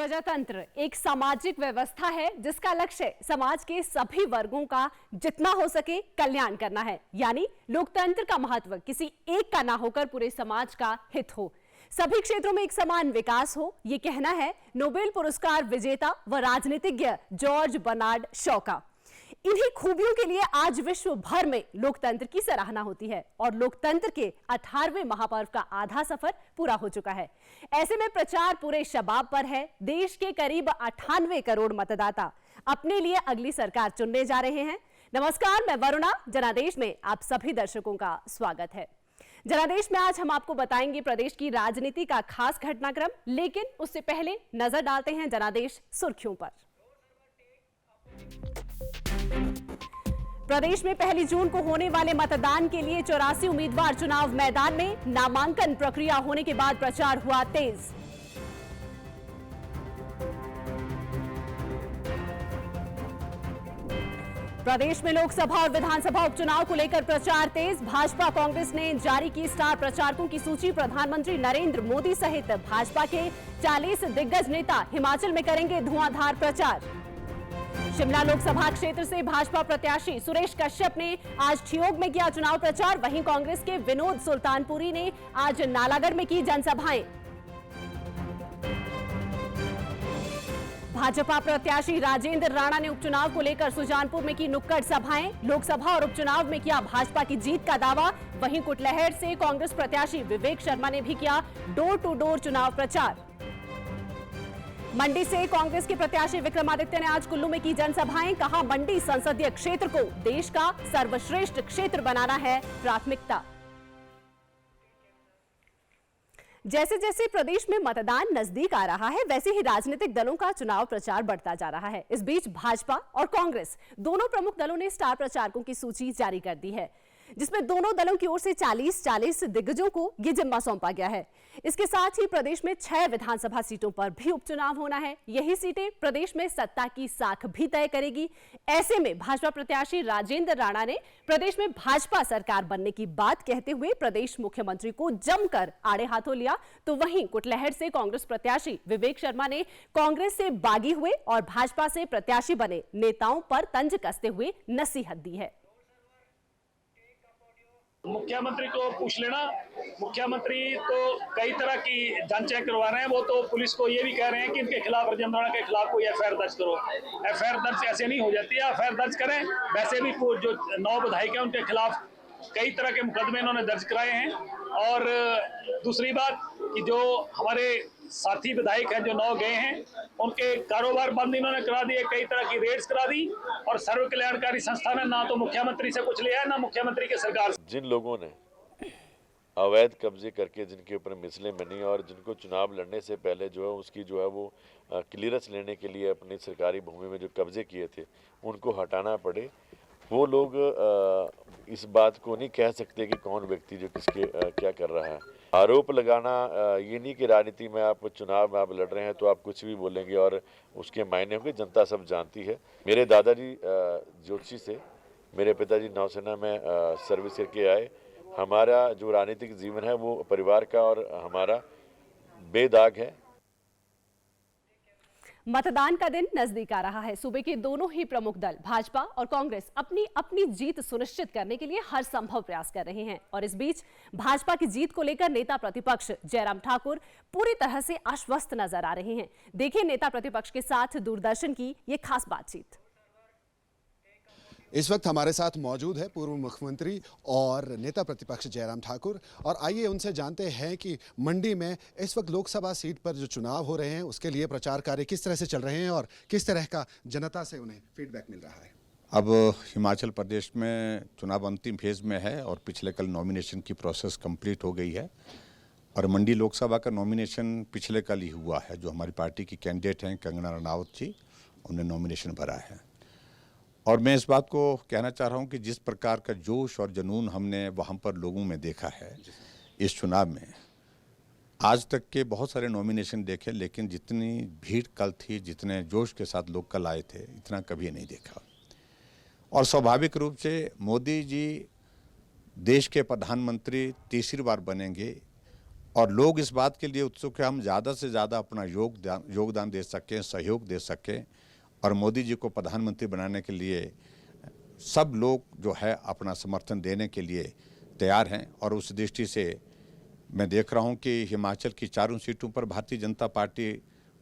प्रजातंत्र एक सामाजिक व्यवस्था है जिसका लक्ष्य समाज के सभी वर्गों का जितना हो सके कल्याण करना है। यानी लोकतंत्र का महत्व किसी एक का ना होकर पूरे समाज का हित हो, सभी क्षेत्रों में एक समान विकास हो, ये कहना है नोबेल पुरस्कार विजेता व राजनीतिज्ञ जॉर्ज बर्नार्ड शॉ का। इन्हीं खूबियों के लिए आज विश्व भर में लोकतंत्र की सराहना होती है और लोकतंत्र के 18वें महापर्व का आधा सफर पूरा हो चुका है। ऐसे में प्रचार पूरे शबाब पर है। देश के करीब 98 करोड़ मतदाता अपने लिए अगली सरकार चुनने जा रहे हैं। नमस्कार, मैं वरुणा। जनादेश में आप सभी दर्शकों का स्वागत है। जनादेश में आज हम आपको बताएंगे प्रदेश की राजनीति का खास घटनाक्रम, लेकिन उससे पहले नजर डालते हैं जनादेश सुर्खियों पर। प्रदेश में 1 जून को होने वाले मतदान के लिए 84 उम्मीदवार चुनाव मैदान में। नामांकन प्रक्रिया होने के बाद प्रचार हुआ तेज। प्रदेश में लोकसभा और विधानसभा उपचुनाव को लेकर प्रचार तेज। भाजपा कांग्रेस ने जारी की स्टार प्रचारकों की सूची। प्रधानमंत्री नरेंद्र मोदी सहित भाजपा के 40 दिग्गज नेता हिमाचल में करेंगे धुआंधार प्रचार। शिमला लोकसभा क्षेत्र से भाजपा प्रत्याशी सुरेश कश्यप ने आज ठियोग में किया चुनाव प्रचार। वहीं कांग्रेस के विनोद सुल्तानपुरी ने आज नालागढ़ में की जनसभाएं। भाजपा प्रत्याशी राजेंद्र राणा ने उपचुनाव को लेकर सुजानपुर में की नुक्कड़ सभाएं। लोकसभा और उपचुनाव में किया भाजपा की जीत का दावा। वहीं कुटलैहड़ से कांग्रेस प्रत्याशी विवेक शर्मा ने भी किया डोर टू डोर चुनाव प्रचार। मंडी से कांग्रेस के प्रत्याशी विक्रमादित्य ने आज कुल्लू में की जनसभाएं। कहा, मंडी संसदीय क्षेत्र को देश का सर्वश्रेष्ठ क्षेत्र बनाना है प्राथमिकता। जैसे जैसे प्रदेश में मतदान नजदीक आ रहा है, वैसे ही राजनीतिक दलों का चुनाव प्रचार बढ़ता जा रहा है। इस बीच भाजपा और कांग्रेस दोनों प्रमुख दलों ने स्टार प्रचारकों की सूची जारी कर दी है, जिसमें दोनों दलों की ओर से 40 दिग्गजों को ये जिम्मा सौंपा गया है। इसके साथ ही प्रदेश में 6 विधानसभा सीटों पर भी उपचुनाव होना है। यही सीटें प्रदेश में सत्ता की साख भी तय करेगी। ऐसे में भाजपा प्रत्याशी राजेंद्र राणा ने प्रदेश में भाजपा सरकार बनने की बात कहते हुए प्रदेश मुख्यमंत्री को जमकर आड़े हाथों लिया। तो वहीं कुटलैहड़ से कांग्रेस प्रत्याशी विवेक शर्मा ने कांग्रेस से बागी हुए और भाजपा से प्रत्याशी बने नेताओं पर तंज कसते हुए नसीहत दी है। मुख्यमंत्री को पूछ लेना। मुख्यमंत्री तो कई तरह की जांच चेक करवा रहे हैं। वो तो पुलिस को ये भी कह रहे हैं कि इनके खिलाफ, राजेंद्र राणा के खिलाफ कोई एफआईआर दर्ज करो। एफआईआर दर्ज ऐसे नहीं हो जाती है, एफआईआर दर्ज करें। वैसे भी जो 9 विधायक हैं उनके खिलाफ कई तरह के मुकदमे इन्होंने दर्ज कराए हैं। और दूसरी बात कि जो हमारे साथी विधायक हैं जो 9 गए हैं, उनके कारोबार बंद इन्होंने करा दिए, कई तरह की रेड्स करा दी। और सर्व कल्याणकारी संस्था ने ना तो मुख्यमंत्री से कुछ लिया है, ना मुख्यमंत्री के सरकार से। जिन लोगों ने अवैध कब्जे करके जिनके ऊपर मिसलें बनी और जिनको चुनाव लड़ने से पहले जो है उसकी जो है वो क्लियरेंस लेने के लिए अपनी सरकारी भूमि में जो कब्जे किए थे उनको हटाना पड़े। वो लोग इस बात को नहीं कह सकते कि कौन व्यक्ति जो किसके क्या कर रहा है। आरोप लगाना ये नहीं कि राजनीति में आप चुनाव में आप लड़ रहे हैं तो आप कुछ भी बोलेंगे और उसके मायने होंगे, जनता सब जानती है। मेरे दादाजी ज्योतिषी से, मेरे पिताजी नौसेना में सर्विस करके आए। हमारा जो राजनीतिक जीवन है वो परिवार का और हमारा बेदाग है। मतदान का दिन नजदीक आ रहा है। सूबे के दोनों ही प्रमुख दल भाजपा और कांग्रेस अपनी अपनी जीत सुनिश्चित करने के लिए हर संभव प्रयास कर रहे हैं। और इस बीच भाजपा की जीत को लेकर नेता प्रतिपक्ष जयराम ठाकुर पूरी तरह से आश्वस्त नजर आ रहे हैं। देखिए नेता प्रतिपक्ष के साथ दूरदर्शन की ये खास बातचीत। इस वक्त हमारे साथ मौजूद है पूर्व मुख्यमंत्री और नेता प्रतिपक्ष जयराम ठाकुर, और आइए उनसे जानते हैं कि मंडी में इस वक्त लोकसभा सीट पर जो चुनाव हो रहे हैं उसके लिए प्रचार कार्य किस तरह से चल रहे हैं और किस तरह का जनता से उन्हें फीडबैक मिल रहा है। अब हिमाचल प्रदेश में चुनाव अंतिम फेज में है और पिछले कल नॉमिनेशन की प्रोसेस कंप्लीट हो गई है और मंडी लोकसभा का नॉमिनेशन पिछले कल ही हुआ है। जो हमारी पार्टी की कैंडिडेट हैं कंगना रनावत जी, उन्होंने नॉमिनेशन भरा है। और मैं इस बात को कहना चाह रहा हूं कि जिस प्रकार का जोश और जुनून हमने वहां पर लोगों में देखा है इस चुनाव में, आज तक के बहुत सारे नॉमिनेशन देखे लेकिन जितनी भीड़ कल थी, जितने जोश के साथ लोग कल आए थे, इतना कभी नहीं देखा। और स्वाभाविक रूप से मोदी जी देश के प्रधानमंत्री तीसरी बार बनेंगे और लोग इस बात के लिए उत्सुक है हम ज़्यादा से ज़्यादा अपना योगदान दे सकें, सहयोग दे सकें और मोदी जी को प्रधानमंत्री बनाने के लिए सब लोग जो है अपना समर्थन देने के लिए तैयार हैं। और उस दृष्टि से मैं देख रहा हूं कि हिमाचल की चारों सीटों पर भारतीय जनता पार्टी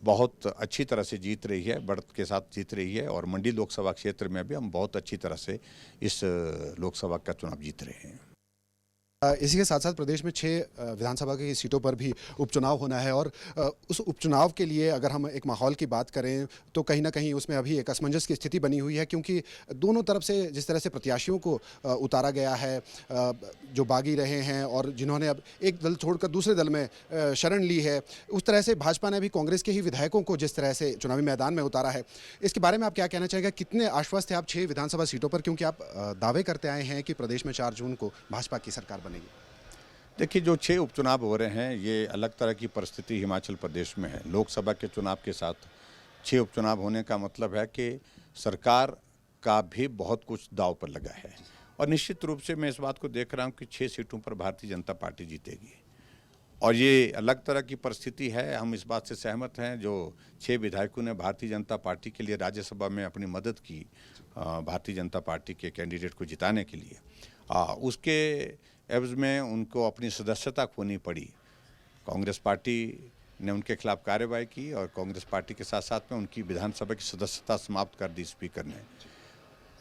बहुत अच्छी तरह से जीत रही है, बढ़त के साथ जीत रही है। और मंडी लोकसभा क्षेत्र में भी हम बहुत अच्छी तरह से इस लोकसभा का चुनाव जीत रहे हैं। इसी के साथ साथ प्रदेश में 6 विधानसभा की सीटों पर भी उपचुनाव होना है और उस उपचुनाव के लिए अगर हम एक माहौल की बात करें तो कहीं ना कहीं उसमें अभी एक असमंजस की स्थिति बनी हुई है, क्योंकि दोनों तरफ से जिस तरह से प्रत्याशियों को उतारा गया है, जो बागी रहे हैं और जिन्होंने अब एक दल छोड़कर दूसरे दल में शरण ली है, उस तरह से भाजपा ने भी कांग्रेस के ही विधायकों को जिस तरह से चुनावी मैदान में उतारा है, इसके बारे में आप क्या कहना चाहेंगे? कितने आश्वस्त हैं आप 6 विधानसभा सीटों पर, क्योंकि आप दावे करते आए हैं कि प्रदेश में 4 जून को भाजपा की सरकार बनेगी? देखिए, जो 6 उपचुनाव हो रहे हैं ये अलग तरह की परिस्थिति हिमाचल प्रदेश में है। लोकसभा के चुनाव के साथ 6 उपचुनाव होने का मतलब है कि सरकार का भी बहुत कुछ दांव पर लगा है। और निश्चित रूप से मैं इस बात को देख रहा हूँ कि 6 सीटों पर भारतीय जनता पार्टी जीतेगी और ये अलग तरह की परिस्थिति है। हम इस बात से सहमत हैं जो 6 विधायकों ने भारतीय जनता पार्टी के लिए राज्यसभा में अपनी मदद की भारतीय जनता पार्टी के कैंडिडेट को जिताने के लिए, उसके एवज में उनको अपनी सदस्यता खोनी पड़ी। कांग्रेस पार्टी ने उनके खिलाफ कार्रवाई की और कांग्रेस पार्टी के साथ साथ में उनकी विधानसभा की सदस्यता समाप्त कर दी स्पीकर ने।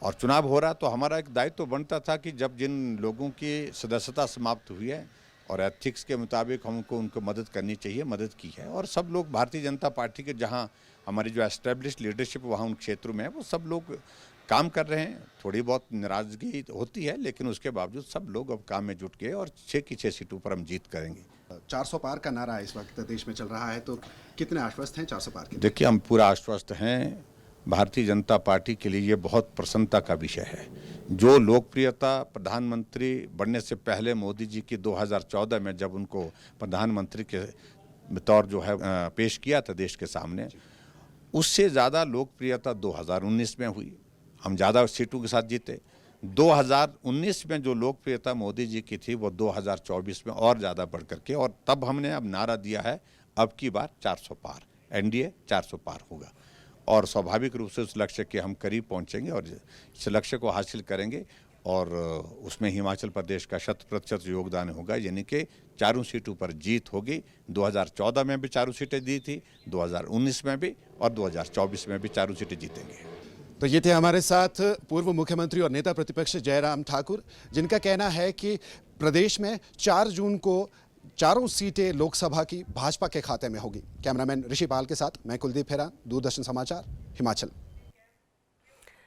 और चुनाव हो रहा तो हमारा एक दायित्व बनता था कि जब जिन लोगों की सदस्यता समाप्त हुई है और एथिक्स के मुताबिक हमको उनको मदद करनी चाहिए, मदद की है। और सब लोग भारतीय जनता पार्टी के जहाँ हमारी जो एस्टेब्लिश्ड लीडरशिप वहाँ उन क्षेत्रों में है वो सब लोग काम कर रहे हैं। थोड़ी बहुत नाराजगी होती है लेकिन उसके बावजूद सब लोग अब काम में जुट गए और 6 की 6 सीटों पर हम जीत करेंगे। 400 पार का नारा इस वक्त देश में चल रहा है, तो कितने आश्वस्त हैं 400 पार के? देखिए, हम पूरा आश्वस्त हैं। भारतीय जनता पार्टी के लिए ये बहुत प्रसन्नता का विषय है। जो लोकप्रियता प्रधानमंत्री बनने से पहले मोदी जी की 2014 में जब उनको प्रधानमंत्री के तौर जो है पेश किया था देश के सामने, उससे ज़्यादा लोकप्रियता 2019 में हुई। हम ज़्यादा सीटों के साथ जीते। 2019 में जो लोकप्रियता मोदी जी की थी वो 2024 में और ज़्यादा बढ़ करके, और तब हमने अब नारा दिया है अब की बार 400 पार, एनडीए 400 पार होगा। और स्वाभाविक रूप से उस लक्ष्य के हम करीब पहुंचेंगे और इस लक्ष्य को हासिल करेंगे और उसमें हिमाचल प्रदेश का 100% योगदान होगा, यानी कि 4 सीटों पर जीत होगी। 2014 में भी 4 सीटें दी थी, 2019 में भी और 2024 में भी 4 सीटें जीतेंगे। तो ये थे हमारे साथ पूर्व मुख्यमंत्री और नेता प्रतिपक्ष जयराम ठाकुर, जिनका कहना है कि प्रदेश में 4 जून को 4 सीटें लोकसभा की भाजपा के खाते में होगी। कैमरामैन ऋषि पाल के साथ मैं कुलदीप फेरा, दूरदर्शन समाचार, हिमाचल।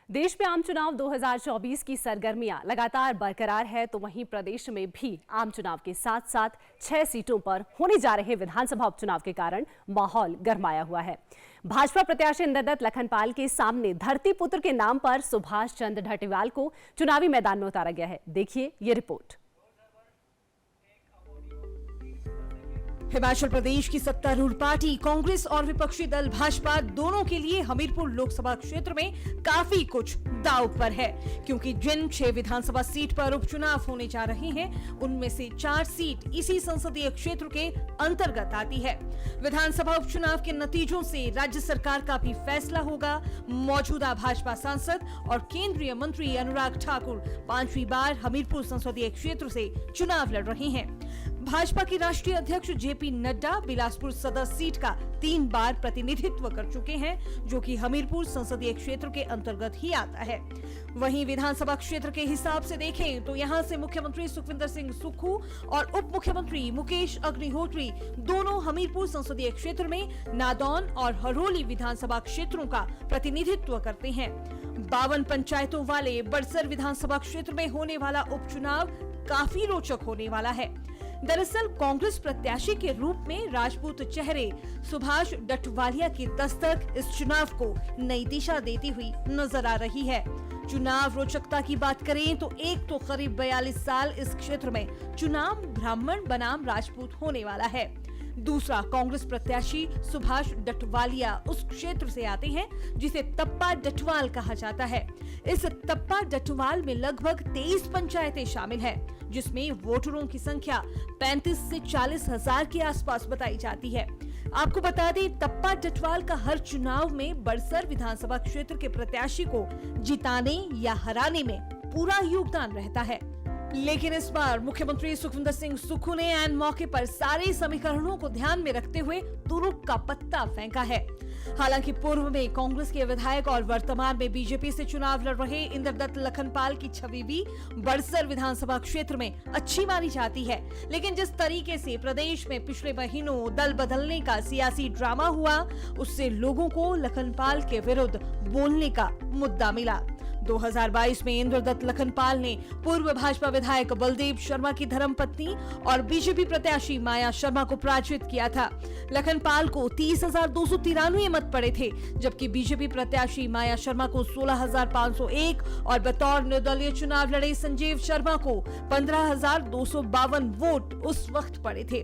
देश में आम चुनाव 2024 की सरगर्मियां लगातार बरकरार है, तो वहीं प्रदेश में भी आम चुनाव के साथ साथ 6 सीटों पर होने जा रहे विधानसभा उपचुनाव के कारण माहौल गरमाया हुआ है। भाजपा प्रत्याशी इंद्रदत्त लखनपाल के सामने धरती पुत्र के नाम पर सुभाष चंद्र ढटेवाल को चुनावी मैदान में उतारा गया है। देखिए ये रिपोर्ट। हिमाचल प्रदेश की सत्तारूढ़ पार्टी कांग्रेस और विपक्षी दल भाजपा दोनों के लिए हमीरपुर लोकसभा क्षेत्र में काफी कुछ दांव पर है, क्योंकि जिन 6 विधानसभा सीट पर उपचुनाव होने जा रहे हैं उनमें से 4 सीट इसी संसदीय क्षेत्र के अंतर्गत आती है। विधानसभा उपचुनाव के नतीजों से राज्य सरकार का भी फैसला होगा। मौजूदा भाजपा सांसद और केंद्रीय मंत्री अनुराग ठाकुर 5वीं बार हमीरपुर संसदीय क्षेत्र से चुनाव लड़ रहे हैं। भाजपा के राष्ट्रीय अध्यक्ष जेपी नड्डा बिलासपुर सदर सीट का 3 बार प्रतिनिधित्व कर चुके हैं, जो कि हमीरपुर संसदीय क्षेत्र के अंतर्गत ही आता है। वहीं विधानसभा क्षेत्र के हिसाब से देखें तो यहां से मुख्यमंत्री सुखविंदर सिंह सुक्खू और उप मुख्यमंत्री मुकेश अग्निहोत्री दोनों हमीरपुर संसदीय क्षेत्र में नादौन और हरोली विधानसभा क्षेत्रों का प्रतिनिधित्व करते हैं। 52 पंचायतों वाले बड़सर विधानसभा क्षेत्र में होने वाला उपचुनाव काफी रोचक होने वाला है। दरअसल कांग्रेस प्रत्याशी के रूप में राजपूत चेहरे सुभाष डटवालिया की दस्तक इस चुनाव को नई दिशा देती हुई नजर आ रही है। चुनाव रोचकता की बात करें तो एक तो करीब 42 साल इस क्षेत्र में चुनाव ब्राह्मण बनाम राजपूत होने वाला है। दूसरा, कांग्रेस प्रत्याशी सुभाष डटवालिया उस क्षेत्र से आते हैं जिसे तप्पा डटवाल कहा जाता है। इस तप्पा डटवाल में लगभग 23 पंचायतें शामिल हैं, जिसमें वोटरों की संख्या 35 से 40 हजार के आसपास बताई जाती है। आपको बता दें, टप्पा टटवाल का हर चुनाव में बड़सर विधानसभा क्षेत्र के प्रत्याशी को जिताने या हराने में पूरा योगदान रहता है। लेकिन इस बार मुख्यमंत्री सुखविंदर सिंह सुक्खू ने ऐन मौके पर सारे समीकरणों को ध्यान में रखते हुए तुरुप का पत्ता फेंका है। हालांकि पूर्व में कांग्रेस के विधायक और वर्तमान में बीजेपी से चुनाव लड़ रहे इंद्रदत्त लखनपाल की छवि भी बड़सर विधानसभा क्षेत्र में अच्छी मानी जाती है। लेकिन जिस तरीके से प्रदेश में पिछले महीनों दल बदलने का सियासी ड्रामा हुआ, उससे लोगों को लखनपाल के विरुद्ध बोलने का मुद्दा मिला। 2022 में इंद्रदत्त लखनपाल ने पूर्व भाजपा विधायक बलदेव शर्मा की धर्मपत्नी और बीजेपी प्रत्याशी माया शर्मा को पराजित किया था। लखनपाल को 30,293 मत पड़े थे, जबकि बीजेपी प्रत्याशी माया शर्मा को 16,501 और बतौर निर्दलीय चुनाव लड़े संजीव शर्मा को 15,252 वोट उस वक्त पड़े थे।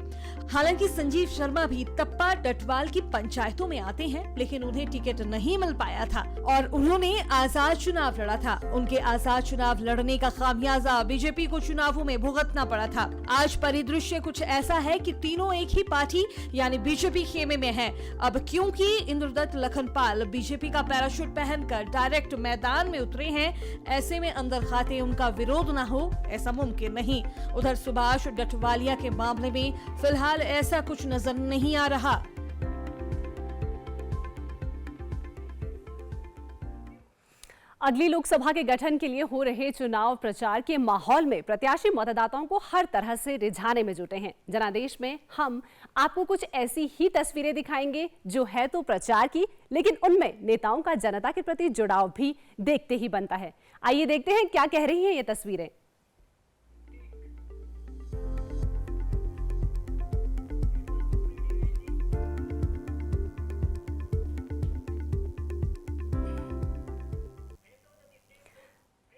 हालांकि संजीव शर्मा भी टप्पा टटवाल की पंचायतों में आते हैं, लेकिन उन्हें टिकट नहीं मिल पाया था और उन्होंने आजाद चुनाव लड़ा था। उनके आजाद चुनाव लड़ने का खामियाजा बीजेपी को चुनावों में भुगतना पड़ा था। आज परिदृश्य कुछ ऐसा है कि तीनों एक ही पार्टी यानी बीजेपी खेमे में हैं। अब क्योंकि इंद्रदत्त लखनपाल बीजेपी का पैराशूट पहनकर डायरेक्ट मैदान में उतरे हैं, ऐसे में अंदर खाते उनका विरोध न हो ऐसा मुमकिन नहीं। उधर सुभाष डटवालिया के मामले में फिलहाल ऐसा कुछ नजर नहीं आ रहा। अगली लोकसभा के गठन के लिए हो रहे चुनाव प्रचार के माहौल में प्रत्याशी मतदाताओं को हर तरह से रिझाने में जुटे हैं। जनादेश में हम आपको कुछ ऐसी ही तस्वीरें दिखाएंगे जो है तो प्रचार की, लेकिन उनमें नेताओं का जनता के प्रति जुड़ाव भी देखते ही बनता है। आइए देखते हैं क्या कह रही हैं ये तस्वीरें।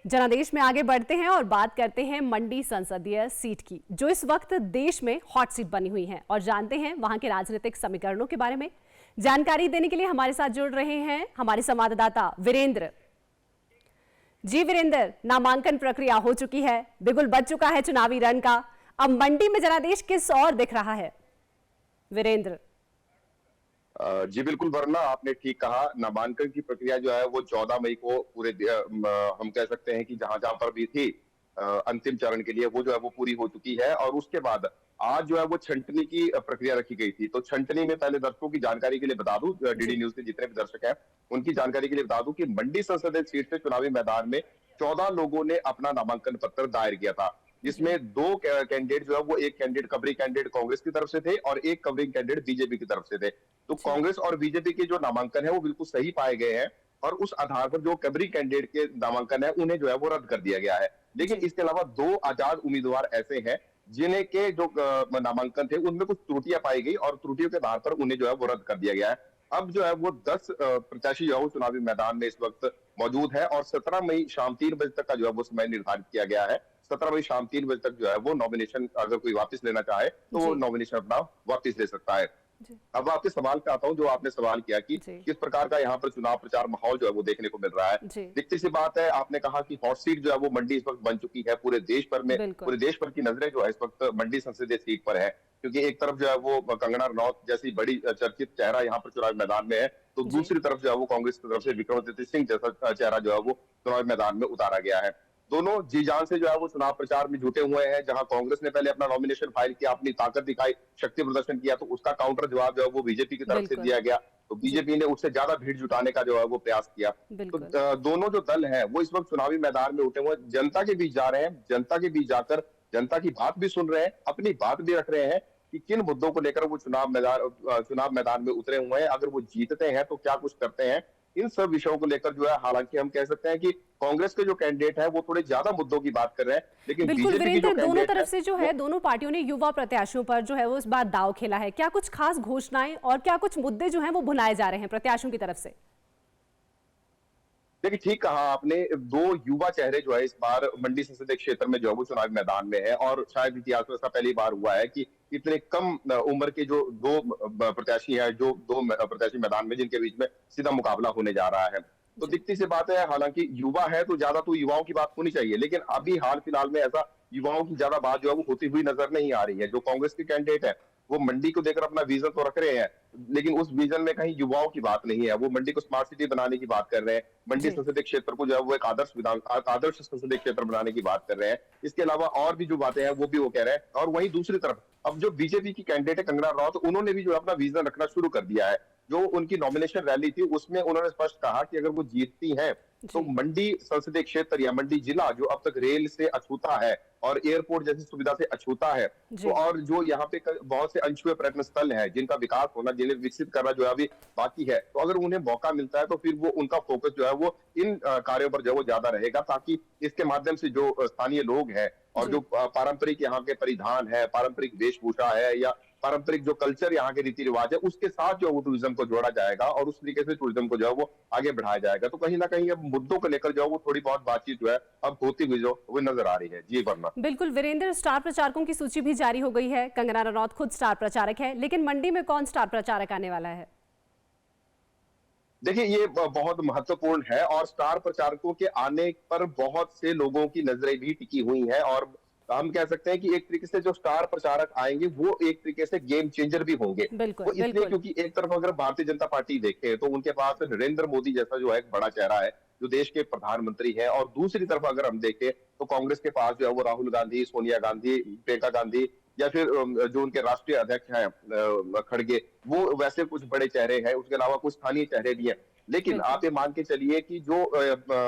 जनादेश में आगे बढ़ते हैं और बात करते हैं मंडी संसदीय सीट की, जो इस वक्त देश में हॉट सीट बनी हुई है, और जानते हैं वहां के राजनीतिक समीकरणों के बारे में। जानकारी देने के लिए हमारे साथ जुड़ रहे हैं हमारे संवाददाता वीरेंद्र। जी वीरेंद्र, नामांकन प्रक्रिया हो चुकी है, बिगुल बज चुका है चुनावी रण का। अब मंडी में जनादेश किस ओर दिख रहा है वीरेंद्र? जी बिल्कुल वरना, आपने ठीक कहा। नामांकन की प्रक्रिया जो है वो 14 मई को पूरे हम कह सकते हैं कि जहां जहां पर भी थी अंतिम चरण के लिए, वो जो है वो पूरी हो चुकी है। और उसके बाद आज जो है वो छंटनी की प्रक्रिया रखी गई थी। तो छंटनी में पहले दर्शकों की जानकारी के लिए बता दूं, डीडी न्यूज के जितने भी दर्शक हैं उनकी जानकारी के लिए बता दूं कि मंडी संसदीय सीट से चुनावी मैदान में 14 लोगों ने अपना नामांकन पत्र दायर किया था, जिसमें 2 कैंडिडेट जो है वो, एक कैंडिडेट कवरिंग कैंडिडेट कांग्रेस की तरफ से थे और एक कवरिंग कैंडिडेट बीजेपी की तरफ से थे। तो कांग्रेस और बीजेपी के जो नामांकन है वो बिल्कुल सही पाए गए हैं और उस आधार पर जो कवरिंग कैंडिडेट के नामांकन है उन्हें जो है वो रद्द कर दिया गया है। लेकिन इसके अलावा 2 आजाद उम्मीदवार ऐसे हैं जिन्हें के जो नामांकन थे उनमें कुछ त्रुटियां पाई गई और त्रुटियों के आधार पर उन्हें जो है वो रद्द कर दिया गया है। अब जो है वो 10 प्रत्याशी जो है वो चुनावी मैदान में इस वक्त मौजूद है और 17 मई शाम 3 बजे तक का जो है वो समय निर्धारित किया गया है। 17 मई शाम 3 बजे तक जो है वो नॉमिनेशन, अगर कोई वापस लेना चाहे तो वो नॉमिनेशन अपना वापस ले सकता है। अब आपके सवाल पे आता हूँ, जो आपने सवाल किया कि किस प्रकार का यहाँ पर चुनाव प्रचार माहौल जो है वो देखने को मिल रहा है। दिखती सी बात है, आपने कहा कि हॉट सीट जो है वो मंडी इस वक्त बन चुकी है। पूरे देश भर में, पूरे देश भर की नजरें जो है इस वक्त मंडी संसदीय सीट पर है, क्योंकि एक तरफ जो है वो कंगना रनौत जैसी बड़ी चर्चित चेहरा यहाँ पर चुनावी मैदान में है, तो दूसरी तरफ जो है वो कांग्रेस की तरफ से विक्रमादित्य सिंह जैसा चेहरा जो है वो चुनावी मैदान में उतारा गया है। दोनों जी जान से जो है वो चुनाव प्रचार में जुटे हुए हैं। जहां कांग्रेस ने पहले अपना नॉमिनेशन फाइल किया, अपनी ताकत दिखाई, शक्ति प्रदर्शन किया, तो उसका काउंटर जवाब जो है वो बीजेपी की तरफ से दिया गया। तो बीजेपी ने उससे ज्यादा भीड़ जुटाने का जो है वो प्रयास किया। तो दोनों जो दल हैं वो इस वक्त चुनावी मैदान में उठे हुए जनता के बीच जा रहे हैं, जनता के बीच जाकर जनता की बात भी सुन रहे हैं, अपनी बात भी रख रहे हैं कि किन मुद्दों को लेकर वो चुनाव मैदान में उतरे हुए हैं। अगर वो जीतते हैं तो क्या कुछ करते हैं, इन सब विषयों को लेकर जो है, हालांकि हम कह सकते हैं कि कांग्रेस के जो कैंडिडेट है वो थोड़े ज्यादा मुद्दों की बात कर रहे हैं, लेकिन बिल्कुल वीरेंद्र, दोनों तरफ से जो है वो... दोनों पार्टियों ने युवा प्रत्याशियों पर जो है वो इस बार दाव खेला है। क्या कुछ खास घोषणाएं और क्या कुछ मुद्दे जो हैं वो भुनाए जा रहे हैं प्रत्याशियों की तरफ से? देखिए, ठीक कहा आपने, 2 युवा चेहरे जो है इस बार मंडी संसदीय क्षेत्र में जो है वो चुनावी मैदान में है और शायद इतिहास में ऐसा पहली बार हुआ है कि इतने कम उम्र के जो 2 प्रत्याशी हैं, जो 2 प्रत्याशी मैदान में, जिनके बीच में सीधा मुकाबला होने जा रहा है। तो दिखती सी बात है, हालांकि युवा है तो ज्यादा तो युवाओं की बात होनी चाहिए, लेकिन अभी हाल फिलहाल में ऐसा युवाओं की ज्यादा बात जो है वो होती हुई नजर नहीं आ रही है। जो कांग्रेस के कैंडिडेट है वो मंडी को देकर अपना विजन तो रख रहे हैं, लेकिन उस विजन में कहीं युवाओं की बात नहीं है। वो मंडी को स्मार्ट सिटी बनाने की बात कर रहे हैं, मंडी जी। संसदीय क्षेत्र को जो है वो एक आदर्श संसदीय क्षेत्र बनाने की बात कर रहे हैं। इसके अलावा और भी जो बातें हैं वो भी वो कह रहे हैं। और वहीं दूसरी तरफ अब जो बीजेपी की कैंडिडेट है कंगना रनौत, उन्होंने भी जो अपना विजन रखना शुरू कर दिया है। जो उनकी नॉमिनेशन रैली थी उसमें उन्होंने स्पष्ट कहा कि अगर वो जीतती हैं तो जी। मंडी संसदीय क्षेत्र या मंडी जिला जो अब तक रेल से अछूता है और एयरपोर्ट जैसी सुविधा से अछूता है, जी। तो और जो यहाँ पे बहुत से अनछुए पर्यटन स्थल हैं जिनका विकास होना, जिन्हें विकसित करना जो है अभी बाकी है, तो अगर उन्हें मौका मिलता है तो फिर वो उनका फोकस जो है वो इन कार्यों पर जो है वो ज्यादा रहेगा, ताकि इसके माध्यम से जो स्थानीय लोग हैं और जी। जो पारंपरिक यहाँ के परिधान है, पारंपरिक वेशभूषा है या पारंपरिक जो कल्चर यहाँ के रीति रिवाज है, उसके साथ जो है वो टूरिज्म को जोड़ा जाएगा और उस तरीके से टूरिज्म को जो है वो आगे बढ़ाया जाएगा। तो कहीं ना कहीं अब मुद्दों को लेकर जो है वो थोड़ी बहुत बातचीत जो है अब होती हुई जो वो नजर आ रही है। जी वर्मा। बिल्कुल वीरेंद्र, स्टार प्रचारकों की सूची भी जारी हो गई है। कंगना रनौत खुद स्टार प्रचारक है, लेकिन मंडी में कौन स्टार प्रचारक आने वाला है? देखिए ये बहुत महत्वपूर्ण है और स्टार प्रचारकों के आने पर बहुत से लोगों की नजरें भी टिकी हुई हैं और हम कह सकते हैं कि एक तरीके से जो स्टार प्रचारक आएंगे वो एक तरीके से गेम चेंजर भी होंगे। बिल्कुल, वो इसलिए बिल्कुल। क्योंकि एक तरफ अगर भारतीय जनता पार्टी देखे तो उनके पास नरेंद्र मोदी जैसा जो है एक बड़ा चेहरा है जो देश के प्रधानमंत्री है, और दूसरी तरफ अगर हम देखें तो कांग्रेस के पास जो है वो राहुल गांधी, सोनिया गांधी, प्रियंका गांधी या फिर जो उनके राष्ट्रीय अध्यक्ष हैं खड़गे, वो वैसे कुछ बड़े चेहरे हैं। उसके अलावा कुछ स्थानीय चेहरे भी हैं। लेकिन बिल्कुल। आप ये मान के चलिए कि जो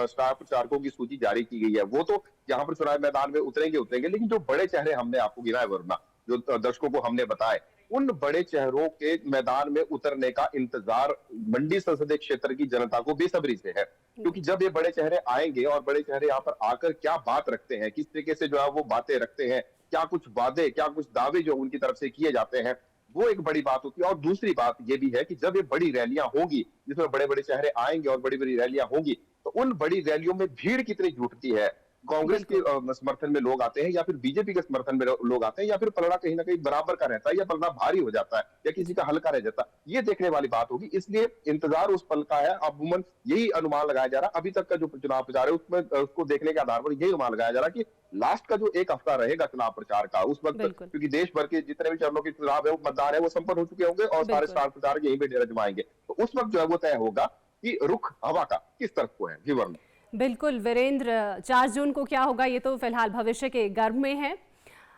स्टार प्रचारकों की सूची जारी की गई है वो तो यहाँ पर चुनाव मैदान में उतरेंगे, लेकिन जो बड़े चेहरे हमने आपको गिनाए वरुणा, जो दर्शकों को हमने बताए, उन बड़े चेहरों के मैदान में उतरने का इंतजार मंडी संसदीय क्षेत्र की जनता को बेसब्री से है। क्योंकि जब ये बड़े चेहरे आएंगे और बड़े चेहरे यहाँ पर आकर क्या बात रखते हैं, किस तरीके से जो है वो बातें रखते हैं, क्या कुछ वादे, क्या कुछ दावे जो उनकी तरफ से किए जाते हैं, वो एक बड़ी बात होती है। और दूसरी बात ये भी है कि जब ये बड़ी रैलियां होंगी जिसमें बड़े बड़े चेहरे आएंगे और बड़ी बड़ी रैलियां होंगी, तो उन बड़ी रैलियों में भीड़ कितनी जुटती है। कांग्रेस के समर्थन में लोग आते हैं या फिर बीजेपी के समर्थन में लोग आते हैं, या फिर पलड़ा कहीं ना कहीं बराबर का रहता है या पलड़ा भारी हो जाता है या किसी का हल्का रह जाता है, ये देखने वाली बात होगी। इसलिए इंतजार उस पल का है। अमूमन यही अनुमान लगाया जा रहा है, अभी तक का जो चुनाव प्रचार है उसमें उसको देखने के आधार पर यही अनुमान लगाया जा रहा है कि लास्ट का जो एक हफ्ता रहेगा चुनाव प्रचार का, उस वक्त क्योंकि देश भर के जितने भी चरणों के चुनाव है वो मतदान है वो संपन्न हो चुके होंगे और सारे स्टार प्रचारक यहीं पे डेरा जमाएंगे, तो उस वक्त जो है वो तय होगा कि रुख हवा का किस तरफ को है। जी वरुण। बिल्कुल वीरेंद्र, 4 जून को क्या होगा ये तो फिलहाल भविष्य के गर्भ में है।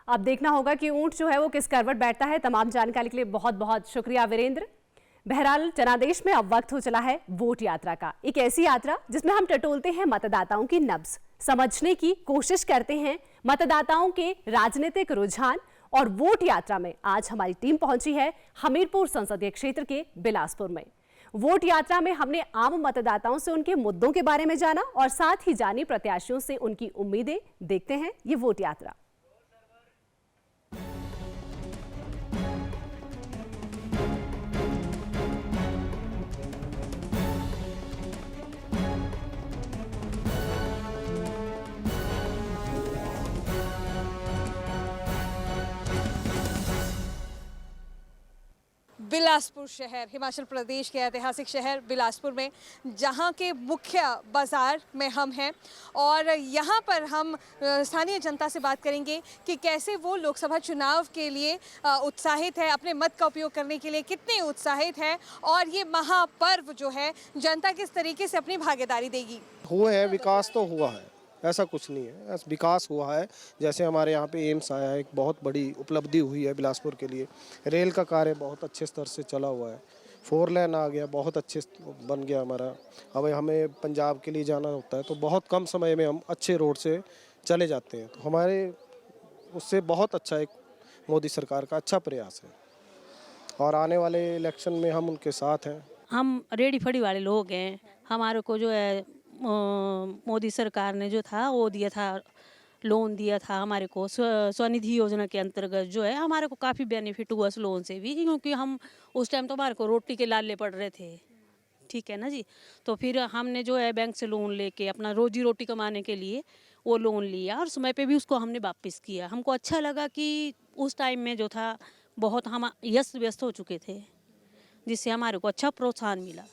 अब देखना होगा कि ऊंट जो है वो किस करवट बैठता है। तमाम जानकारी के लिए बहुत बहुत शुक्रिया वीरेंद्र। बहरहाल जनादेश में अब वक्त हो चला है वोट यात्रा का, एक ऐसी यात्रा जिसमें हम टटोलते हैं मतदाताओं की नब्ज, समझने की कोशिश करते हैं मतदाताओं के राजनीतिक रुझान। और वोट यात्रा में आज हमारी टीम पहुंची है हमीरपुर संसदीय क्षेत्र के बिलासपुर में। वोट यात्रा में हमने आम मतदाताओं से उनके मुद्दों के बारे में जाना और साथ ही जानी प्रत्याशियों से उनकी उम्मीदें। देखते हैं ये वोट यात्रा। बिलासपुर शहर, हिमाचल प्रदेश के ऐतिहासिक शहर बिलासपुर में, जहां के मुख्य बाज़ार में हम हैं और यहां पर हम स्थानीय जनता से बात करेंगे कि कैसे वो लोकसभा चुनाव के लिए उत्साहित है, अपने मत का उपयोग करने के लिए कितने उत्साहित है और ये महापर्व जो है जनता किस तरीके से अपनी भागीदारी देगी। हुए है, विकास तो हुआ है, ऐसा कुछ नहीं है, विकास हुआ है। जैसे हमारे यहाँ पे एम्स आया है, एक बहुत बड़ी उपलब्धि हुई है बिलासपुर के लिए। रेल का कार्य बहुत अच्छे स्तर से चला हुआ है, 4 लेन आ गया, बहुत अच्छे बन गया हमारा। अब हमें पंजाब के लिए जाना होता है तो बहुत कम समय में हम अच्छे रोड से चले जाते हैं, तो हमारे उससे बहुत अच्छा एक मोदी सरकार का अच्छा प्रयास है और आने वाले इलेक्शन में हम उनके साथ हैं। हम रेडी फड़ी वाले लोग हैं, हमारे को जो है मोदी सरकार ने जो था वो दिया था, लोन दिया था हमारे को स्वनिधि योजना के अंतर्गत, जो है हमारे को काफ़ी बेनिफिट हुआ उस लोन से भी, क्योंकि हम उस टाइम तो हमारे को रोटी के लाले पड़ रहे थे, ठीक है ना जी। तो फिर हमने जो है बैंक से लोन लेके अपना रोजी रोटी कमाने के लिए वो लोन लिया और समय पे भी उसको हमने वापस किया। हमको अच्छा लगा कि उस टाइम में जो था बहुत हम व्यस्त व्यस्त हो चुके थे, जिससे हमारे को अच्छा प्रोत्साहन मिला।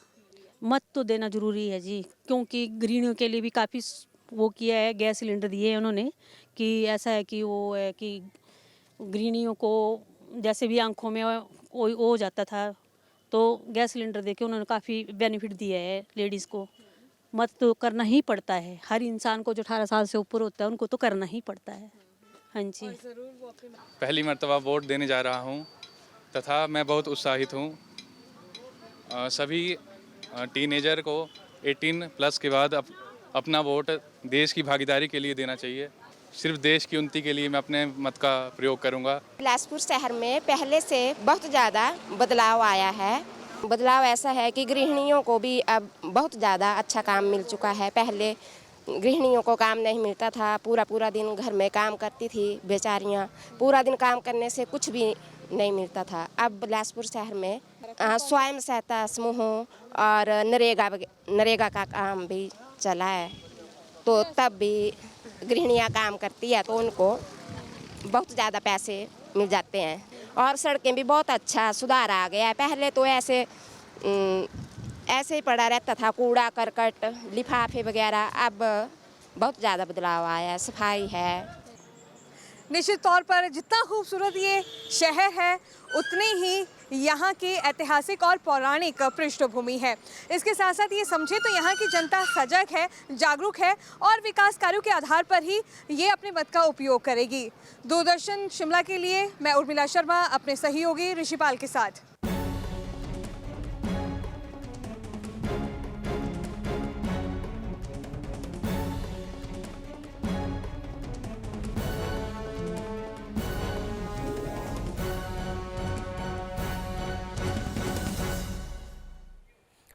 मत तो देना ज़रूरी है जी, क्योंकि गृहिणियों के लिए भी काफ़ी वो किया है, गैस सिलेंडर दिए हैं उन्होंने कि ऐसा है कि वो है कि गृहिणियों को जैसे भी आंखों में कोई हो जाता था तो गैस सिलेंडर देके उन्होंने काफ़ी बेनिफिट दिया है लेडीज़ को। मत तो करना ही पड़ता है, हर इंसान को जो 18 साल से ऊपर होता है उनको तो करना ही पड़ता है। हाँ जी। पहली मर्तबा वोट देने जा रहा हूँ तथा मैं बहुत उत्साहित हूँ। सभी टीनेजर को 18 प्लस के बाद अपना वोट देश की भागीदारी के लिए देना चाहिए। सिर्फ देश की उन्नति के लिए मैं अपने मत का प्रयोग करूँगा। बिलासपुर शहर में पहले से बहुत ज़्यादा बदलाव आया है। बदलाव ऐसा है कि गृहिणियों को भी अब बहुत ज़्यादा अच्छा काम मिल चुका है। पहले गृहिणियों को काम नहीं मिलता था, पूरा दिन घर में काम करती थी बेचारियाँ, पूरा दिन काम करने से कुछ भी नहीं मिलता था। अब बिलासपुर शहर में स्वयं सहायता समूहों और नरेगा का काम भी चला है, तो तब भी गृहिणियाँ काम करती है तो उनको बहुत ज़्यादा पैसे मिल जाते हैं। और सड़कें भी बहुत अच्छा सुधार आ गया है। पहले तो ऐसे ही पड़ा रहता था, कूड़ा करकट लिफाफे वगैरह, अब बहुत ज़्यादा बदलाव आया है, सफाई है। निश्चित तौर पर जितना खूबसूरत ये शहर है उतनी ही यहाँ की ऐतिहासिक और पौराणिक पृष्ठभूमि है। इसके साथ साथ ये समझे तो यहाँ की जनता सजग है, जागरूक है और विकास कार्यों के आधार पर ही ये अपने मत का उपयोग करेगी। दूरदर्शन शिमला के लिए मैं उर्मिला शर्मा अपने सहयोगी ऋषिपाल के साथ।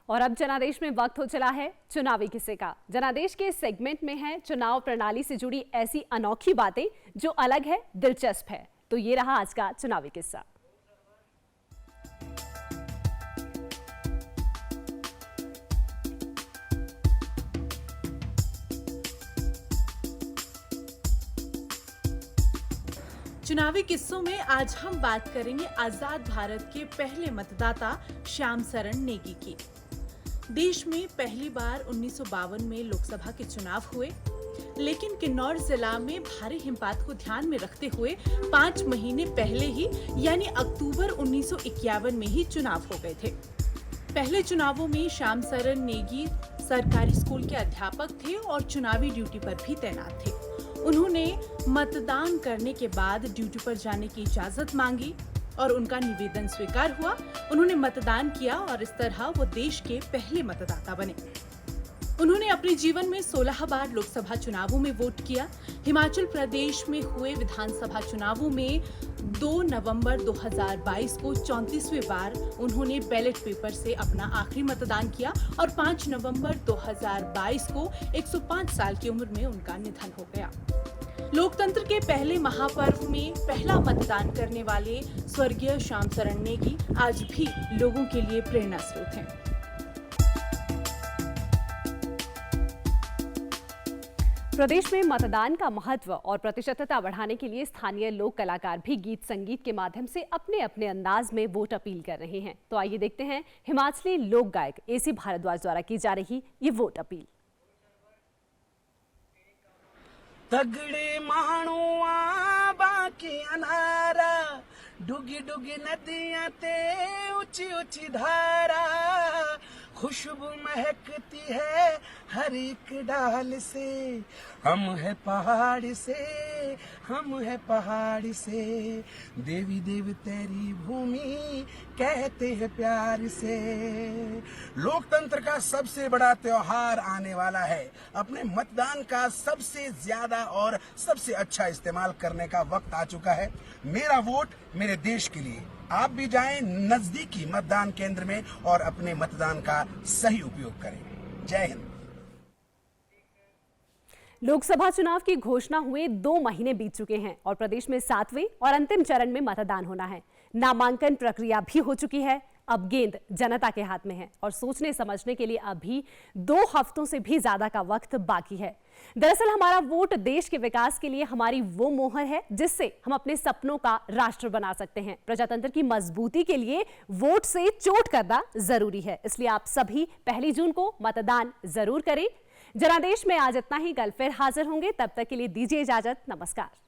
और अब जनादेश में वक्त हो चला है चुनावी किस्से का। जनादेश के सेगमेंट में है चुनाव प्रणाली से जुड़ी ऐसी अनोखी बातें जो अलग है, दिलचस्प है। तो ये रहा आज का चुनावी किस्सा। चुनावी किस्सों में आज हम बात करेंगे आजाद भारत के पहले मतदाता श्याम शरण नेगी की। देश में पहली बार 1952 में लोकसभा के चुनाव हुए, लेकिन किन्नौर जिला में भारी हिमपात को ध्यान में रखते हुए 5 महीने पहले ही यानी अक्टूबर 1951 में ही चुनाव हो गए थे। पहले चुनावों में श्याम शरण नेगी सरकारी स्कूल के अध्यापक थे और चुनावी ड्यूटी पर भी तैनात थे। उन्होंने मतदान करने के बाद ड्यूटी पर जाने की इजाजत मांगी और उनका निवेदन स्वीकार हुआ। उन्होंने मतदान किया और इस तरह वो देश के पहले मतदाता बने। उन्होंने अपने जीवन में 16 बार लोकसभा चुनावों में वोट किया। हिमाचल प्रदेश में हुए विधानसभा चुनावों में 2 नवंबर 2022 को 34वें बार उन्होंने बैलेट पेपर से अपना आखिरी मतदान किया और 5 नवंबर 2022 को 105 साल की उम्र में उनका निधन हो गया। लोकतंत्र के पहले महापर्व में पहला मतदान करने वाले स्वर्गीय श्याम शरण नेगी आज भी लोगों के लिए प्रेरणा स्रोत हैं। प्रदेश में मतदान का महत्व और प्रतिशतता बढ़ाने के लिए स्थानीय लोक कलाकार भी गीत संगीत के माध्यम से अपने अपने अंदाज में वोट अपील कर रहे हैं। तो आइए देखते हैं हिमाचली लोक गायक एसी भारद्वाज द्वारा की जा रही ये वोट अपील। तगड़े माणुआ बाकी अनारा, डुगी डुगी नदियां ते ऊंची ऊंची धारा, खुशबू महकती है हर एक डाल से, हम है पहाड़ से, हम है पहाड़ से, देवी देव तेरी भूमि कहते हैं प्यार से। लोकतंत्र का सबसे बड़ा त्योहार आने वाला है। अपने मतदान का सबसे ज्यादा और सबसे अच्छा इस्तेमाल करने का वक्त आ चुका है। मेरा वोट मेरे देश के लिए। आप भी जाएं नजदीकी मतदान केंद्र में और अपने मतदान का सही उपयोग करें। जय हिंद। लोकसभा चुनाव की घोषणा हुए 2 महीने बीत चुके हैं और प्रदेश में 7वें और अंतिम चरण में मतदान होना है। नामांकन प्रक्रिया भी हो चुकी है। अब गेंद जनता के हाथ में है और सोचने समझने के लिए अभी 2 हफ्तों से भी ज्यादा का वक्त बाकी है। दरअसल हमारा वोट देश के विकास के लिए हमारी वो मोहर है जिससे हम अपने सपनों का राष्ट्र बना सकते हैं। प्रजातंत्र की मजबूती के लिए वोट से चोट करना जरूरी है, इसलिए आप सभी 1 जून को मतदान जरूर करें। जनादेश में आज इतना ही। कल फिर हाजिर होंगे, तब तक के लिए दीजिए इजाजत। नमस्कार।